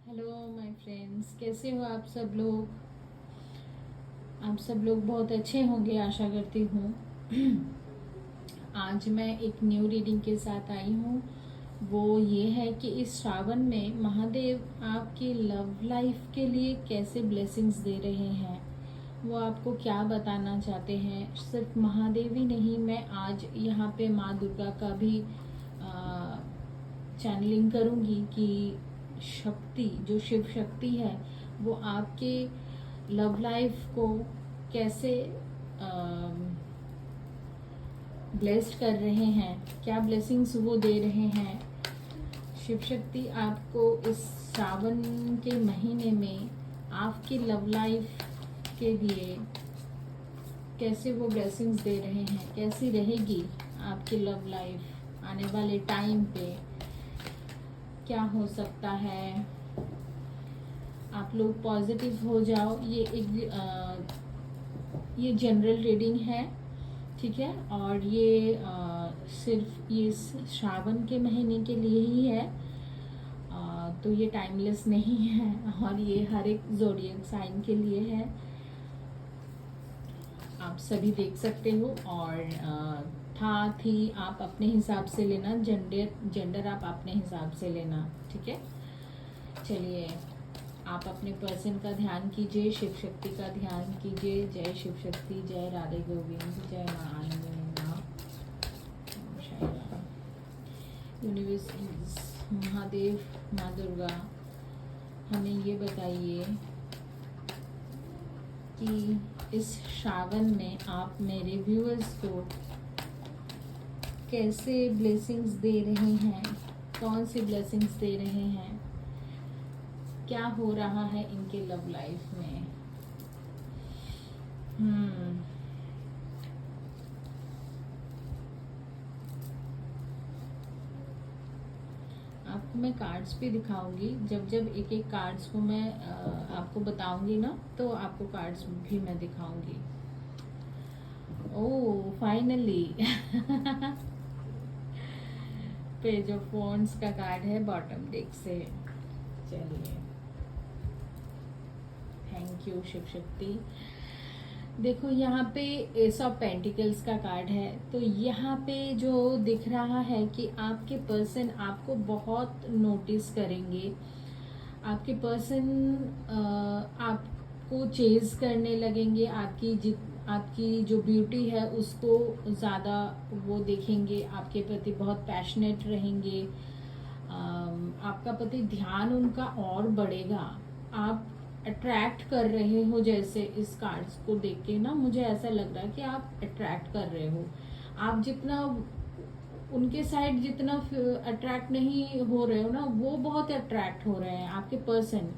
Hello my friends, कैसे हो आप सब लोग। आप सब लोग बहुत अच्छे होंगे आशा करती हूँ। आज मैं एक न्यू रीडिंग के साथ आई हूँ। वो ये है कि इस श्रावण में महादेव आपकी लव लाइफ के लिए कैसे ब्लेसिंग्स दे रहे हैं, वो आपको क्या बताना चाहते हैं। सिर्फ महादेव ही नहीं, मैं आज यहाँ पे माँ दुर्गा का भी चैनलिंग करूँगी कि शक्ति, जो शिव शक्ति है, वो आपके लव लाइफ को कैसे ब्लेस्ड कर रहे हैं, क्या ब्लेसिंग्स वो दे रहे हैं। शिव शक्ति आपको इस श्रावण के महीने में आपकी लव लाइफ के लिए कैसे वो ब्लेसिंग्स दे रहे हैं, कैसी रहेगी आपकी लव लाइफ आने वाले टाइम पे, क्या हो सकता है। आप लोग पॉजिटिव हो जाओ। ये जनरल रीडिंग है, ठीक है, और ये सिर्फ ये श्रावण के महीने के लिए ही है। तो ये टाइमलेस नहीं है और ये हर एक ज़ोडिएक साइन के लिए है। आप सभी देख सकते हो और थी आप अपने हिसाब से लेना, जेंडर आप अपने हिसाब से लेना, ठीक है। चलिए, आप अपने पर्सन का ध्यान कीजिए, शिव शक्ति का ध्यान कीजिए। जय शिव शक्ति, जय राधे गोविंद, जय माँ आनंदमयी, यूनिवर्स, महादेव, माँ दुर्गा, हमें ये बताइए कि इस श्रावण में आप मेरे व्यूअर्स को कैसे ब्लेसिंग्स दे रहे हैं, कौन सी ब्लेसिंग्स दे रहे हैं, क्या हो रहा है इनके लव लाइफ में। आपको मैं कार्ड्स भी दिखाऊंगी। जब जब एक एक कार्ड्स को मैं आपको बताऊंगी ना, तो आपको कार्ड्स भी मैं दिखाऊंगी। ओह फाइनली पेज ऑफ वॉन्ड्स का कार्ड है बॉटम डेक से। चलिए, थैंक यू शिव शक्ति। देखो, यहाँ पे एस ऑफ पेंटिकल्स का कार्ड है। तो यहाँ पे जो दिख रहा है कि आपके पर्सन आपको बहुत नोटिस करेंगे। आपके पर्सन आपको चेज करने लगेंगे। आपकी जो ब्यूटी है उसको ज़्यादा वो देखेंगे, आपके प्रति बहुत पैशनेट रहेंगे। आपका प्रति ध्यान उनका और बढ़ेगा। आप अट्रैक्ट कर रहे हो, जैसे इस कार्ड्स को देख के ना मुझे ऐसा लग रहा है कि आप अट्रैक्ट कर रहे हो। आप जितना उनके साइड जितना अट्रैक्ट नहीं हो रहे हो ना, वो बहुत अट्रैक्ट हो रहे हैं आपके पर्सन,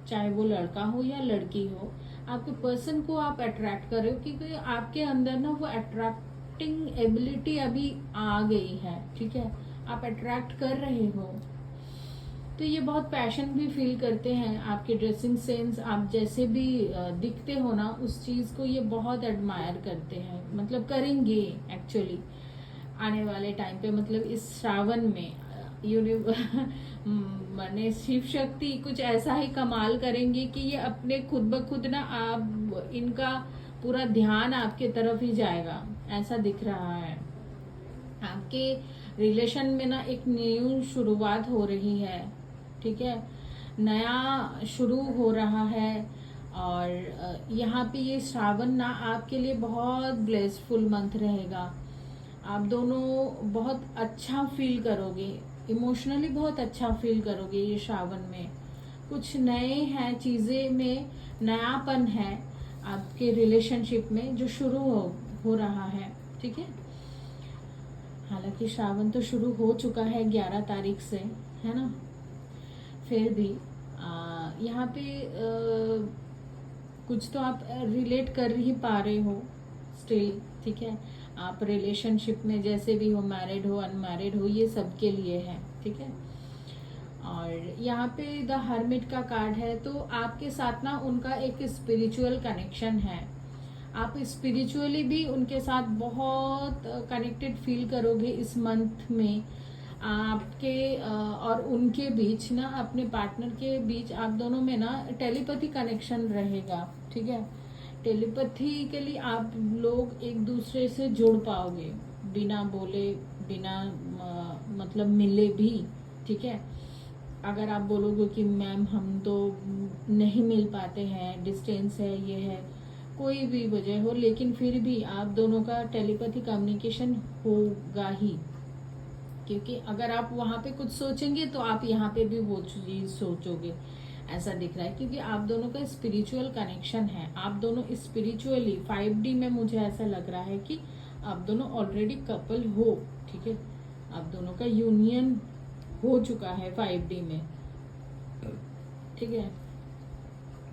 चाहे वो लड़का हो या लड़की हो। आपके पर्सन को आप अट्रैक्ट कर रहे हो क्योंकि आपके अंदर ना वो अट्रैक्टिंग एबिलिटी अभी आ गई है, ठीक है। आप अट्रैक्ट कर रहे हो। तो ये बहुत पैशन भी फील करते हैं। आपके ड्रेसिंग सेंस, आप जैसे भी दिखते हो ना, उस चीज को ये बहुत एडमायर करते हैं, मतलब करेंगे एक्चुअली आने वाले टाइम पे। मतलब इस श्रावण में माने शिव शक्ति कुछ ऐसा ही कमाल करेंगे कि ये अपने खुद ब खुद ना, आप इनका पूरा ध्यान आपके तरफ ही जाएगा, ऐसा दिख रहा है। आपके रिलेशन में ना एक न्यू शुरुआत हो रही है, ठीक है, नया शुरू हो रहा है। और यहाँ पे ये श्रावण ना आपके लिए बहुत ब्लेसफुल मंथ रहेगा। आप दोनों बहुत अच्छा फील करोगे, इमोशनली बहुत अच्छा फील करोगे ये श्रावण में। कुछ नए हैं, चीजें में नयापन है आपके रिलेशनशिप में जो शुरू हो रहा है, ठीक है। हालांकि श्रावण तो शुरू हो चुका है 11 तारीख से, है ना, फिर भी यहाँ पे कुछ तो आप रिलेट कर ही पा रहे हो स्टिल, ठीक है। आप रिलेशनशिप में जैसे भी हो, मैरिड हो अनमैरिड हो, ये सबके लिए है, ठीक है। और यहाँ पे द हर्मिट का कार्ड है। तो आपके साथ ना उनका एक स्पिरिचुअल कनेक्शन है। आप स्पिरिचुअली भी उनके साथ बहुत कनेक्टेड फील करोगे इस मंथ में। आपके और उनके बीच ना, अपने पार्टनर के बीच आप दोनों में ना टेलीपैथी कनेक्शन रहेगा, ठीक है। टेलीपैथिकली आप लोग एक दूसरे से जुड़ पाओगे, बिना बोले, बिना मतलब मिले भी, ठीक है। अगर आप बोलोगे कि मैम हम तो नहीं मिल पाते हैं, डिस्टेंस है, ये है, कोई भी वजह हो, लेकिन फिर भी आप दोनों का टेलीपैथी कम्युनिकेशन होगा ही, क्योंकि अगर आप वहाँ पे कुछ सोचेंगे तो आप यहाँ पे भी वो चीज सोचोगे, ऐसा दिख रहा है। क्योंकि आप दोनों का स्पिरिचुअल कनेक्शन है, आप दोनों स्पिरिचुअली 5D में मुझे ऐसा लग रहा है कि आप दोनों ऑलरेडी कपल हो, ठीक है। आप दोनों का यूनियन हो चुका है 5D में, ठीक है।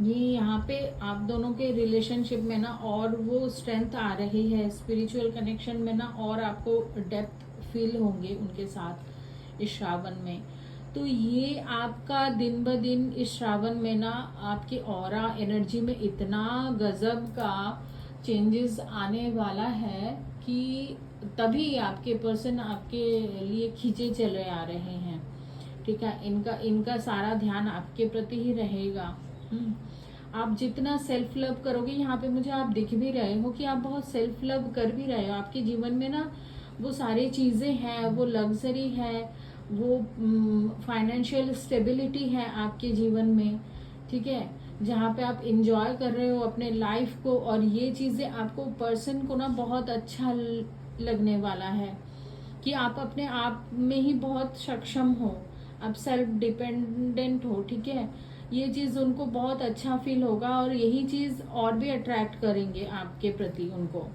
ये यहाँ पे आप दोनों के रिलेशनशिप में ना और वो स्ट्रेंथ आ रही है, स्पिरिचुअल कनेक्शन में ना, और आपको डेप्थ फील होंगे उनके साथ इस श्रावण में। तो ये आपका दिन ब दिन इस श्रावण में ना आपकी ऑरा एनर्जी में इतना गजब का चेंजेस आने वाला है कि तभी आपके पर्सन आपके लिए खींचे चले आ रहे हैं, ठीक है। इनका सारा ध्यान आपके प्रति ही रहेगा। आप जितना सेल्फ लव करोगे, यहाँ पे मुझे आप दिख भी रहे हो कि आप बहुत सेल्फ लव कर भी रहे हो। आपके जीवन में ना वो सारी चीजें हैं, वो लग्जरी है, वो फाइनेंशियल स्टेबिलिटी है आपके जीवन में, ठीक है, जहाँ पे आप इंजॉय कर रहे हो अपने लाइफ को। और ये चीजें आपको पर्सन को ना बहुत अच्छा लगने वाला है कि आप अपने आप में ही बहुत सक्षम हो, आप सेल्फ डिपेंडेंट हो, ठीक है। ये चीज उनको बहुत अच्छा फील होगा और यही चीज और भी अट्रैक्ट करेंगे आपके प्रति उनको।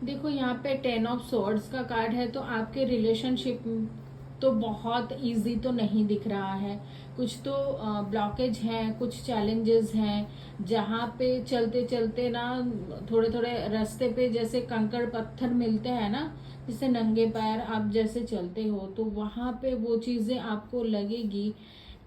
देखो यहाँ पे 10 ऑफ सॉर्ड्स का कार्ड है, तो आपके रिलेशनशिप तो बहुत इजी तो नहीं दिख रहा है, कुछ तो ब्लॉकेज हैं, कुछ चैलेंजेस हैं, जहाँ पे चलते चलते ना थोड़े थोड़े रास्ते पे जैसे कंकड़ पत्थर मिलते हैं ना, जिससे नंगे पैर आप जैसे चलते हो, तो वहाँ पे वो चीज़ें आपको लगेगी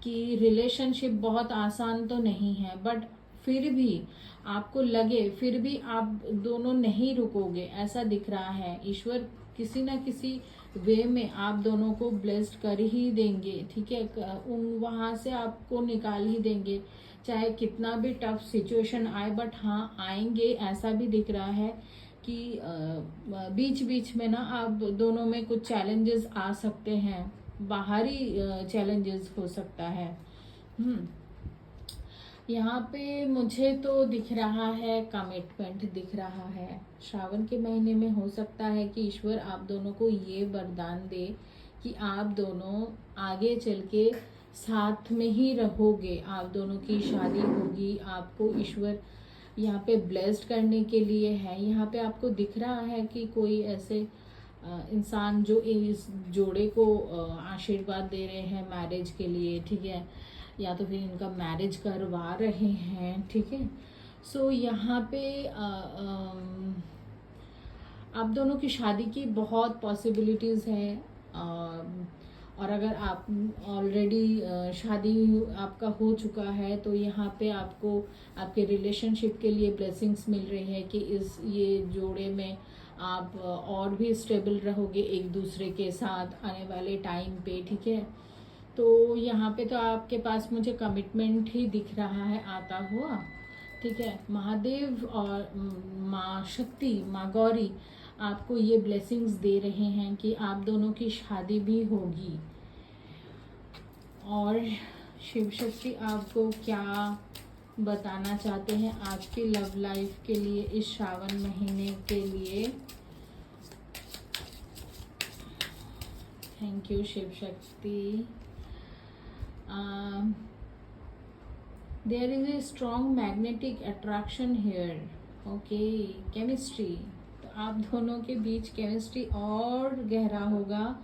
कि रिलेशनशिप बहुत आसान तो नहीं है, बट फिर भी आपको लगे, फिर भी आप दोनों नहीं रुकोगे, ऐसा दिख रहा है। ईश्वर किसी ना किसी वे में आप दोनों को ब्लेस्ड कर ही देंगे, ठीक है। उन वहां से आपको निकाल ही देंगे, चाहे कितना भी टफ सिचुएशन आए, बट हाँ आएंगे। ऐसा भी दिख रहा है कि बीच बीच में ना आप दोनों में कुछ चैलेंजेस आ सकते हैं, बाहरी चैलेंजेस हो सकता है। यहाँ पे मुझे तो दिख रहा है कमिटमेंट दिख रहा है। श्रावण के महीने में हो सकता है कि ईश्वर आप दोनों को ये वरदान दे कि आप दोनों आगे चल के साथ में ही रहोगे, आप दोनों की शादी होगी। आपको ईश्वर यहाँ पे ब्लेस्ड करने के लिए है। यहाँ पे आपको दिख रहा है कि कोई ऐसे इंसान जो इस जोड़े को आशीर्वाद दे रहे हैं मैरिज के लिए, ठीक है, या तो फिर इनका मैरिज करवा रहे हैं, ठीक है। सो यहाँ पे आप दोनों की शादी की बहुत पॉसिबिलिटीज़ हैं। और अगर आप ऑलरेडी शादी आपका हो चुका है, तो यहाँ पे आपको आपके रिलेशनशिप के लिए ब्लेसिंग्स मिल रही है कि इस ये जोड़े में आप और भी स्टेबल रहोगे एक दूसरे के साथ आने वाले टाइम पे, ठीक है। तो यहाँ पे तो आपके पास मुझे कमिटमेंट ही दिख रहा है आता हुआ, ठीक है। महादेव और माँ शक्ति, माँ गौरी आपको ये ब्लेसिंग्स दे रहे हैं कि आप दोनों की शादी भी होगी। और शिव शक्ति आपको क्या बताना चाहते हैं आपकी लव लाइफ के लिए इस श्रावण महीने के लिए? Thank you Shiv Shakti. There is a strong magnetic attraction here, okay. Chemistry, तो आप दोनों के बीच केमिस्ट्री और गहरा होगा।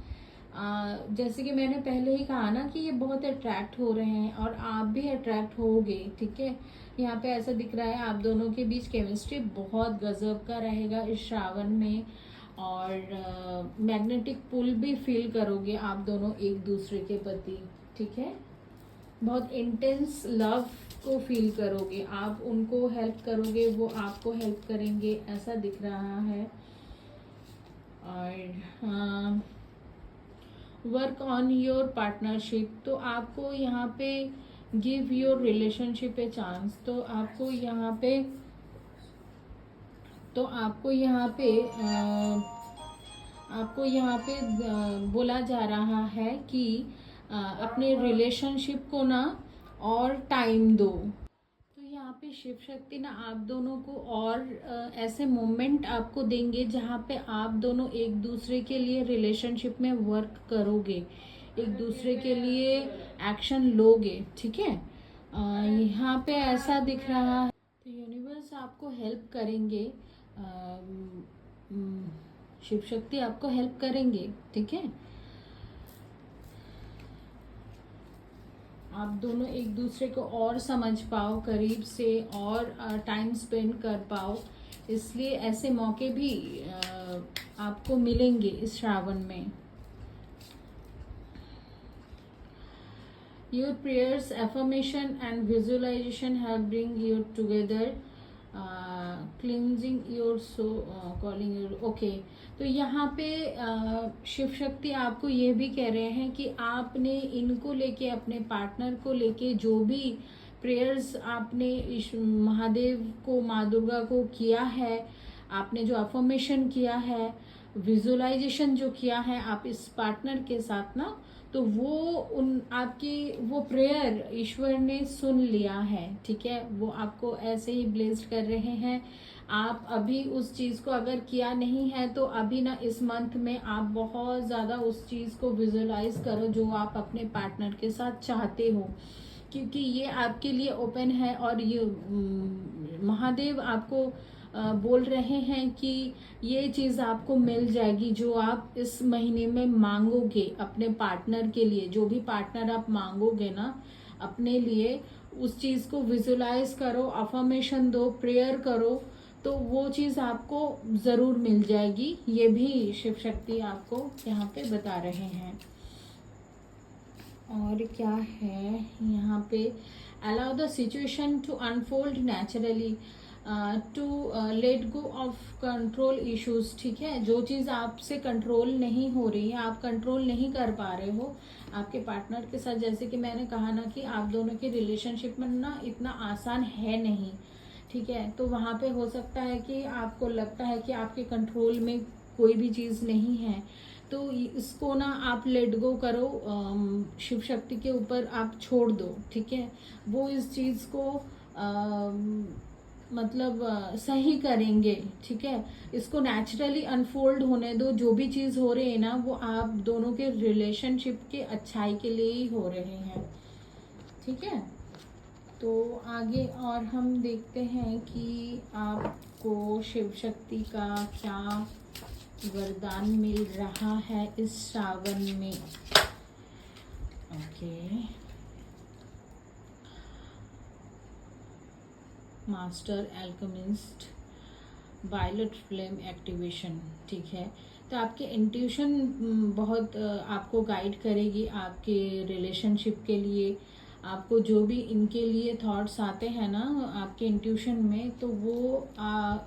जैसे कि मैंने पहले ही कहा ना कि ये बहुत अट्रैक्ट हो रहे हैं और आप भी अट्रैक्ट होगे, ठीक है। यहाँ पे ऐसा दिख रहा है आप दोनों के बीच केमिस्ट्री बहुत गजब का रहेगा इस श्रावण में। और मैग्नेटिक पुल भी फील करोगे आप दोनों एक दूसरे के प्रति, ठीक है। बहुत इंटेंस लव को फील करोगे, आप उनको हेल्प करोगे, वो आपको हेल्प करेंगे, ऐसा दिख रहा है। और वर्क ऑन योर पार्टनरशिप, तो आपको यहाँ पे give your relationship a chance, तो आपको यहाँ पे बोला जा रहा है कि अपने रिलेशनशिप को ना और टाइम दो। तो यहाँ पे शिव शक्ति ना आप दोनों को और ऐसे मोमेंट आपको देंगे जहाँ पे आप दोनों एक दूसरे के लिए रिलेशनशिप में वर्क करोगे, एक दूसरे के लिए एक्शन लोगे, ठीक है। यहाँ पे ऐसा दिख रहा है, तो यूनिवर्स आपको हेल्प करेंगे, शिव शक्ति आपको हेल्प करेंगे, ठीक है। आप दोनों एक दूसरे को और समझ पाओ करीब से और टाइम स्पेंड कर पाओ, इसलिए ऐसे मौके भी आपको मिलेंगे इस श्रावण में। Your prayers, affirmation and visualization have bring you together, cleansing your soul, calling your okay। तो यहाँ पे शिव शक्ति आपको ये भी कह रहे हैं कि आपने इनको लेके, अपने पार्टनर को लेके जो भी प्रेयर्स आपने महादेव को, माँ दुर्गा को किया है, आपने जो अफर्मेशन किया है, विजुअलाइजेशन जो किया है आप इस पार्टनर के साथ ना, तो वो आपकी वो प्रेयर ईश्वर ने सुन लिया है, ठीक है। वो आपको ऐसे ही ब्लेस्ड कर रहे हैं। आप अभी उस चीज को अगर किया नहीं है तो अभी ना इस मंथ में आप बहुत ज्यादा उस चीज को विजुअलाइज करो जो आप अपने पार्टनर के साथ चाहते हो, क्योंकि ये आपके लिए ओपन है। और ये महादेव आपको बोल रहे हैं कि ये चीज आपको मिल जाएगी जो आप इस महीने में मांगोगे अपने पार्टनर के लिए। जो भी पार्टनर आप मांगोगे ना अपने लिए, उस चीज को विजुलाइज करो, अफर्मेशन दो, प्रेयर करो, तो वो चीज आपको जरूर मिल जाएगी। ये भी शिव शक्ति आपको यहाँ पे बता रहे हैं। और क्या है यहाँ पे, allow the situation to unfold naturally, to let go of control issues, ठीक है। जो चीज़ आपसे कंट्रोल नहीं हो रही है, आप कंट्रोल नहीं कर पा रहे हो आपके पार्टनर के साथ, जैसे कि मैंने कहा ना कि आप दोनों के रिलेशनशिप में ना इतना आसान है नहीं, ठीक है। तो वहाँ पे हो सकता है कि आपको लगता है कि आपके कंट्रोल में कोई भी चीज़ नहीं है, तो इसको ना आप लेट गो करो, शिव शक्ति के ऊपर आप छोड़ दो, ठीक है। वो इस चीज़ को मतलब सही करेंगे, ठीक है। इसको नेचुरली अनफोल्ड होने दो। जो भी चीज़ हो रही है ना वो आप दोनों के रिलेशनशिप के अच्छाई के लिए ही हो रहे हैं, ठीक है। तो आगे और हम देखते हैं कि आपको शिव शक्ति का क्या वरदान मिल रहा है इस श्रावण में। Okay, master alchemist, violet flame activation, ठीक है। तो आपके इंट्यूशन बहुत आपको गाइड करेगी आपके रिलेशनशिप के लिए। आपको जो भी इनके लिए थॉट्स आते हैं ना आपके इंट्यूशन में, तो वो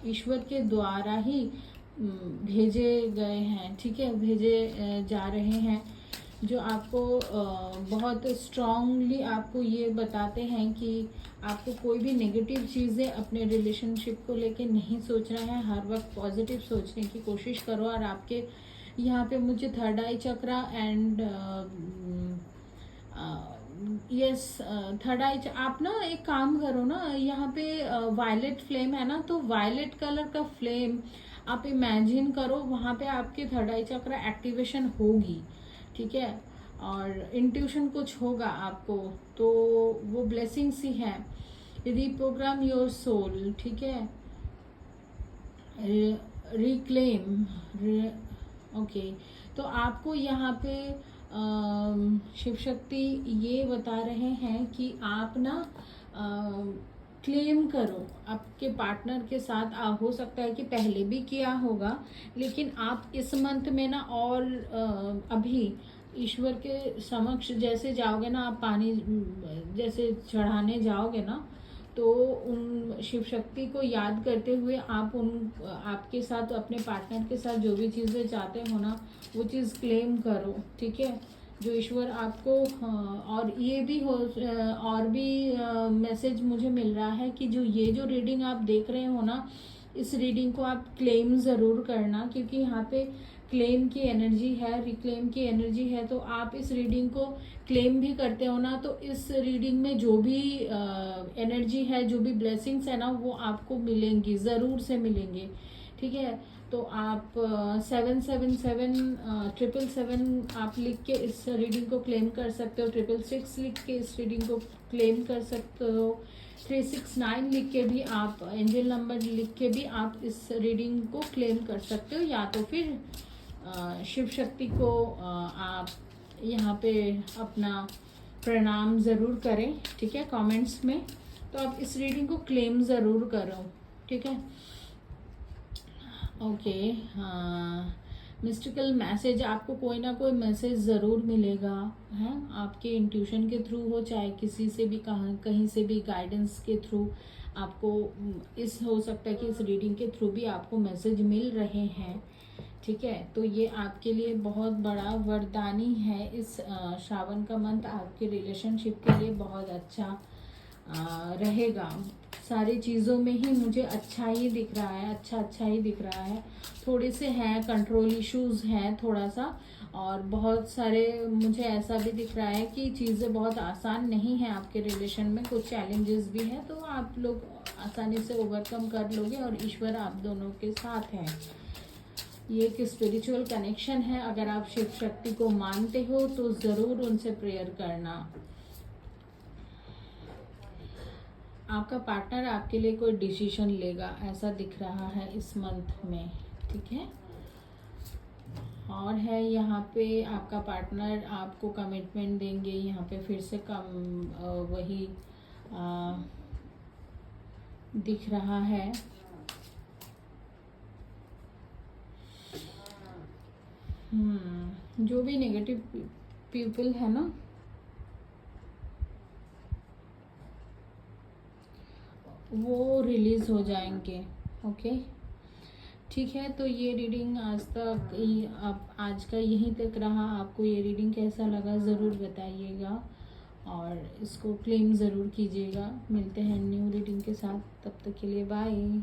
ईश्वर के द्वारा ही भेजे गए हैं, ठीक है, भेजे जा रहे हैं, जो आपको बहुत स्ट्रांगली आपको ये बताते हैं कि आपको कोई भी नेगेटिव चीज़ें अपने रिलेशनशिप को लेके नहीं सोचना है। हर वक्त पॉजिटिव सोचने की कोशिश करो। और आपके यहाँ पे मुझे third eye chakra and yes third eye, आप ना एक काम करो ना, यहाँ पे वायलेट फ्लेम है ना, तो वायलेट कलर का फ्लेम आप इमेजिन करो, वहाँ पे आपके थर्ड आई चक्रा एक्टिवेशन होगी, ठीक है। और इंट्यूशन कुछ होगा आपको, तो वो ब्लेसिंग्स ही है। रीप्रोग्राम योर सोल, ठीक है, रिक्लेम, ओके। तो आपको यहाँ पे शिव शक्ति ये बता रहे हैं कि आप ना क्लेम करो आपके पार्टनर के साथ। हो सकता है कि पहले भी किया होगा, लेकिन आप इस मंथ में ना और अभी ईश्वर के समक्ष जैसे जाओगे ना, आप पानी जैसे चढ़ाने जाओगे ना, तो उन शिव शक्ति को याद करते हुए आप आपके साथ, अपने पार्टनर के साथ जो भी चीज़ें चाहते हो ना, वो चीज़ क्लेम करो, ठीक है। जो ईश्वर आपको और ये भी हो, और भी मैसेज मुझे मिल रहा है कि ये जो रीडिंग आप देख रहे हो ना, इस रीडिंग को आप क्लेम ज़रूर करना, क्योंकि यहाँ पे क्लेम की एनर्जी है, रिक्लेम की एनर्जी है। तो आप इस रीडिंग को क्लेम भी करते हो ना, तो इस रीडिंग में जो भी एनर्जी है, जो भी ब्लेसिंग्स है ना, वो आपको मिलेंगी, ज़रूर से मिलेंगे, ठीक है। तो आप 777 777 आप लिख के इस रीडिंग को क्लेम कर सकते हो, 666 लिख के इस रीडिंग को क्लेम कर सकते हो, 369 लिख के भी आप, एंजल नंबर लिख के भी आप इस रीडिंग को क्लेम कर सकते हो। या तो फिर शिव शक्ति को आप यहाँ पे अपना प्रणाम ज़रूर करें, ठीक है, कमेंट्स में। तो आप इस रीडिंग को क्लेम ज़रूर करो, ठीक है। ओके, हाँ, मिस्टिकल मैसेज, आपको कोई ना कोई मैसेज ज़रूर मिलेगा, है, आपके इंट्यूशन के थ्रू हो, चाहे किसी से भी, कहीं से भी गाइडेंस के थ्रू आपको, इस हो सकता है कि इस रीडिंग के थ्रू भी आपको मैसेज मिल रहे हैं, ठीक है। तो ये आपके लिए बहुत बड़ा वरदानी है। इस श्रावण का मंथ आपके रिलेशनशिप के लिए बहुत अच्छा रहेगा। सारी चीज़ों में ही मुझे अच्छा ही दिख रहा है, अच्छा ही दिख रहा है। थोड़े से हैं कंट्रोल इश्यूज हैं थोड़ा सा, और बहुत सारे मुझे ऐसा भी दिख रहा है कि चीज़ें बहुत आसान नहीं है आपके रिलेशन में, कुछ चैलेंजेस भी हैं, तो आप लोग आसानी से ओवरकम कर लोगे, और ईश्वर आप दोनों के साथ हैं। ये एक स्पिरिचुअल कनेक्शन है। अगर आप शिव शक्ति को मानते हो तो ज़रूर उनसे प्रेयर करना। आपका पार्टनर आपके लिए कोई डिसीजन लेगा, ऐसा दिख रहा है इस मंथ में, ठीक है। और है यहाँ पे आपका पार्टनर आपको कमिटमेंट देंगे, यहाँ पे फिर से वही दिख रहा है। जो भी नेगेटिव पीपल है ना, वो रिलीज हो जाएंगे, ओके, ठीक है। तो ये रीडिंग आज तक आज का यहीं तक रहा। आपको ये रीडिंग कैसा लगा ज़रूर बताइएगा, और इसको क्लेम ज़रूर कीजिएगा। मिलते हैं न्यू रीडिंग के साथ, तब तक के लिए बाय।